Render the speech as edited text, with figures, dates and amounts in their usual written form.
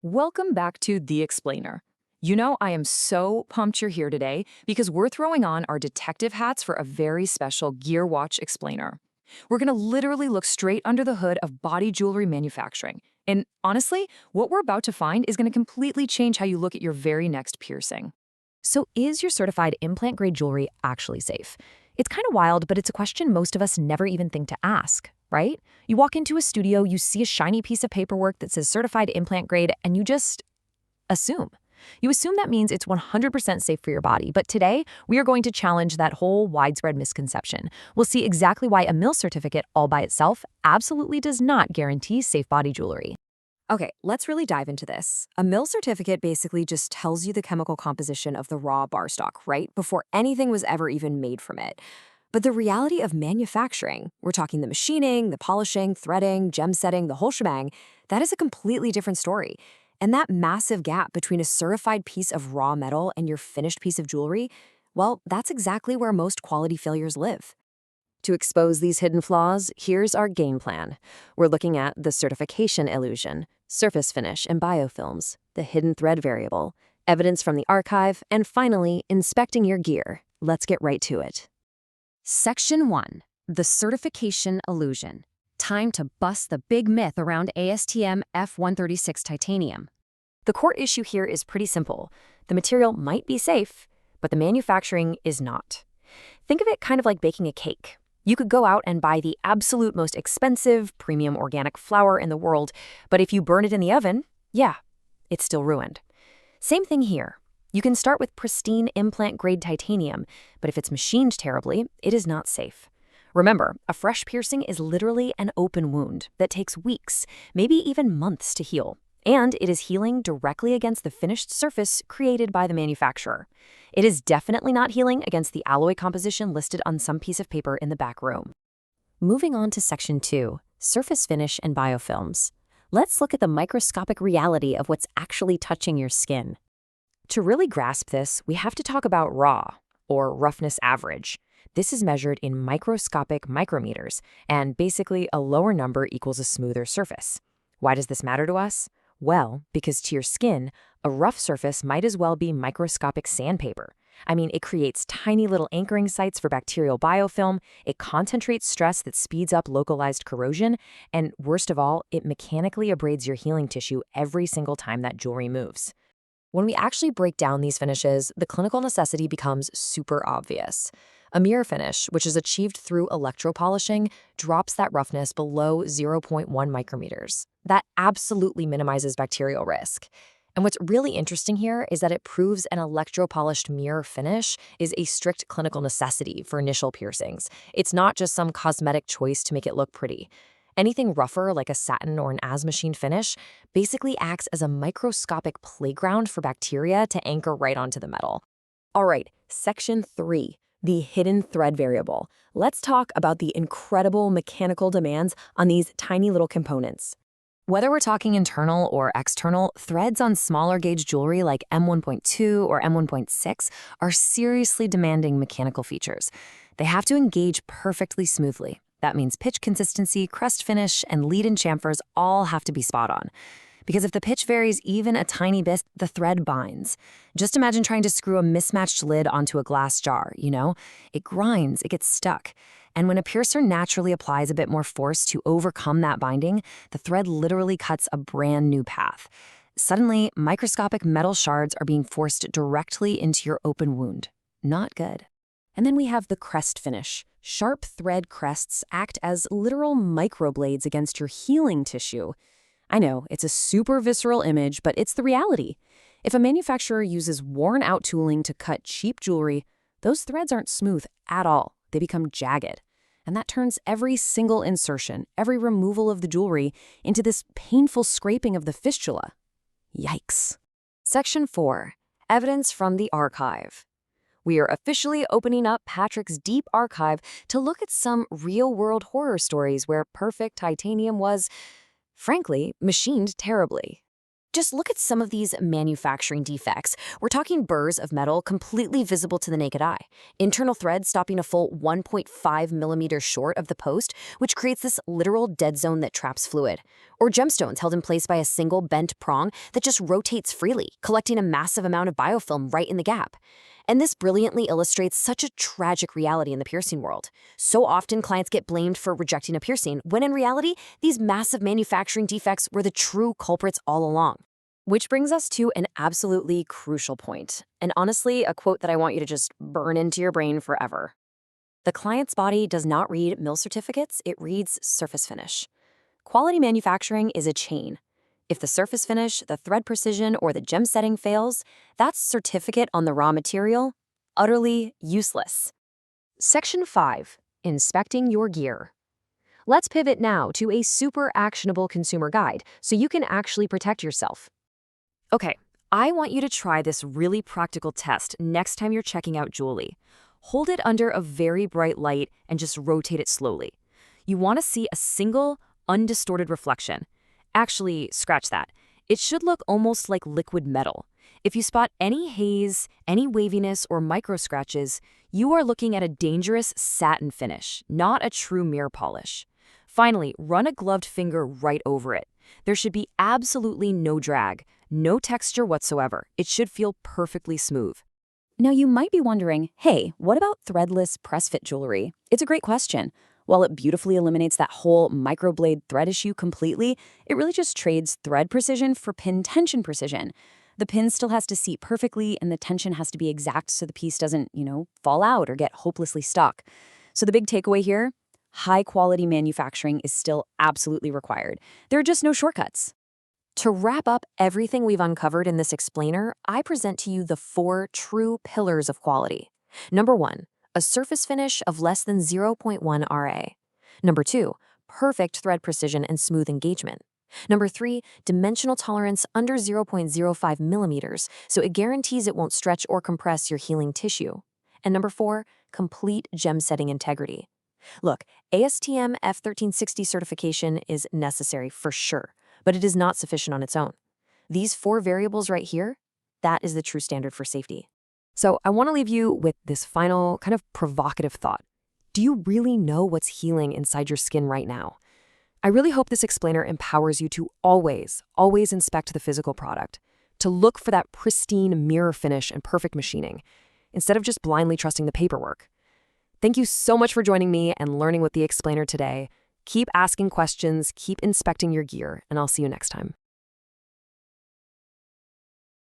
Welcome back to The Explainer. I am so pumped you're here today because we're throwing on our detective hats for a very special Gear Watch Explainer. We're going to literally look straight under the hood of body jewelry manufacturing. And honestly, what we're about to find is going to completely change how you look at your very next piercing. So is your certified implant-grade jewelry actually safe? It's kind of wild, but it's a question most of us never even think to ask, right? You walk into a studio, you see a shiny piece of paperwork that says certified implant grade, and you just assume. You assume that means it's 100% safe for your body, but today we are going to challenge that whole widespread misconception. We'll see exactly why a mill certificate all by itself absolutely does not guarantee safe body jewelry. Okay, let's really dive into this. A mill certificate basically just tells you the chemical composition of the raw bar stock, right? Before anything was ever even made from it. But the reality of manufacturing, we're talking the machining, the polishing, threading, gem setting, the whole shebang, that is a completely different story. And that massive gap between a certified piece of raw metal and your finished piece of jewelry, well, that's exactly where most quality failures live. To expose these hidden flaws, here's our game plan. We're looking at the certification illusion, surface finish and biofilms, the hidden thread variable, evidence from the archive, and finally, inspecting your gear. Let's get right to it. Section 1. The Certification Illusion. Time to bust the big myth around ASTM F136 titanium. The core issue here is pretty simple. The material might be safe, but the manufacturing is not. Think of it kind of like baking a cake. You could go out and buy the absolute most expensive, premium organic flour in the world, but if you burn it in the oven, yeah, it's still ruined. Same thing here. You can start with pristine implant-grade titanium, but if it's machined terribly, it is not safe. Remember, a fresh piercing is literally an open wound that takes weeks, maybe even months to heal, and it is healing directly against the finished surface created by the manufacturer. It is definitely not healing against the alloy composition listed on some piece of paper in the back room. Moving on to Section 2, Surface Finish and Biofilms. Let's look at the microscopic reality of what's actually touching your skin. To really grasp this, we have to talk about raw, or roughness average. This is measured in microscopic micrometers, and basically a lower number equals a smoother surface. Why does this matter to us? Well, because to your skin, a rough surface might as well be microscopic sandpaper. I mean, it creates tiny little anchoring sites for bacterial biofilm, it concentrates stress that speeds up localized corrosion, and worst of all, it mechanically abrades your healing tissue every single time that jewelry moves. When we actually break down these finishes, the clinical necessity becomes super obvious. A mirror finish, which is achieved through electropolishing, drops that roughness below 0.1 micrometers. That absolutely minimizes bacterial risk. And what's really interesting here is that it proves an electropolished mirror finish is a strict clinical necessity for initial piercings. It's not just some cosmetic choice to make it look pretty. Anything rougher, like a satin or an as-machined finish, basically acts as a microscopic playground for bacteria to anchor right onto the metal. All right, Section 3, the hidden thread variable. Let's talk about the incredible mechanical demands on these tiny little components. Whether we're talking internal or external, threads on smaller gauge jewelry like M1.2 or M1.6 are seriously demanding mechanical features. They have to engage perfectly smoothly. That means pitch consistency, crest finish, and lead-in chamfers all have to be spot on. Because if the pitch varies even a tiny bit, the thread binds. Just imagine trying to screw a mismatched lid onto a glass jar, It grinds, it gets stuck. And when a piercer naturally applies a bit more force to overcome that binding, the thread literally cuts a brand new path. Suddenly, microscopic metal shards are being forced directly into your open wound. Not good. And then we have the crest finish. Sharp thread crests act as literal microblades against your healing tissue. I know, it's a super visceral image, but it's the reality. If a manufacturer uses worn-out tooling to cut cheap jewelry, those threads aren't smooth at all. They become jagged. And that turns every single insertion, every removal of the jewelry, into this painful scraping of the fistula. Yikes. Section 4. Evidence from the archive. We are officially opening up Patrick's deep archive to look at some real-world horror stories where perfect titanium was, frankly, machined terribly. Just look at some of these manufacturing defects. We're talking burrs of metal completely visible to the naked eye, internal threads stopping a full 1.5 millimeters short of the post, which creates this literal dead zone that traps fluid, or gemstones held in place by a single bent prong that just rotates freely, collecting a massive amount of biofilm right in the gap. And this brilliantly illustrates such a tragic reality in the piercing world. So often clients get blamed for rejecting a piercing, when in reality, these massive manufacturing defects were the true culprits all along. Which brings us to an absolutely crucial point, and honestly, a quote that I want you to just burn into your brain forever. The client's body does not read mill certificates, it reads surface finish. Quality manufacturing is a chain. If the surface finish, the thread precision, or the gem setting fails, that certificate on the raw material, utterly useless. Section 5. Inspecting your gear. Let's pivot now to a super actionable consumer guide so you can actually protect yourself. Okay, I want you to try this really practical test next time you're checking out jewelry. Hold it under a very bright light and just rotate it slowly. You want to see a single, undistorted reflection. Actually, scratch that. It should look almost like liquid metal. If you spot any haze, any waviness, or micro scratches, you are looking at a dangerous satin finish, not a true mirror polish. Finally, run a gloved finger right over it. There should be absolutely no drag, no texture whatsoever. It should feel perfectly smooth. Now you might be wondering, hey, what about threadless press-fit jewelry? It's a great question. While it beautifully eliminates that whole microblade thread issue completely, it really just trades thread precision for pin tension precision. The pin still has to seat perfectly and the tension has to be exact so the piece doesn't, fall out or get hopelessly stuck. So the big takeaway here, high-quality manufacturing is still absolutely required. There are just no shortcuts. To wrap up everything we've uncovered in this explainer, I present to you the 4 true pillars of quality. Number 1, a surface finish of less than 0.1 RA. Number 2, perfect thread precision and smooth engagement. Number 3, dimensional tolerance under 0.05 millimeters, so it guarantees it won't stretch or compress your healing tissue. And number 4, complete gem setting integrity. Look, ASTM F1360 certification is necessary for sure, but it is not sufficient on its own. These 4 variables right here, that is the true standard for safety. So I want to leave you with this final kind of provocative thought. Do you really know what's healing inside your skin right now? I really hope this explainer empowers you to always inspect the physical product, to look for that pristine mirror finish and perfect machining, instead of just blindly trusting the paperwork. Thank you so much for joining me and learning with the explainer today. Keep asking questions, keep inspecting your gear, and I'll see you next time.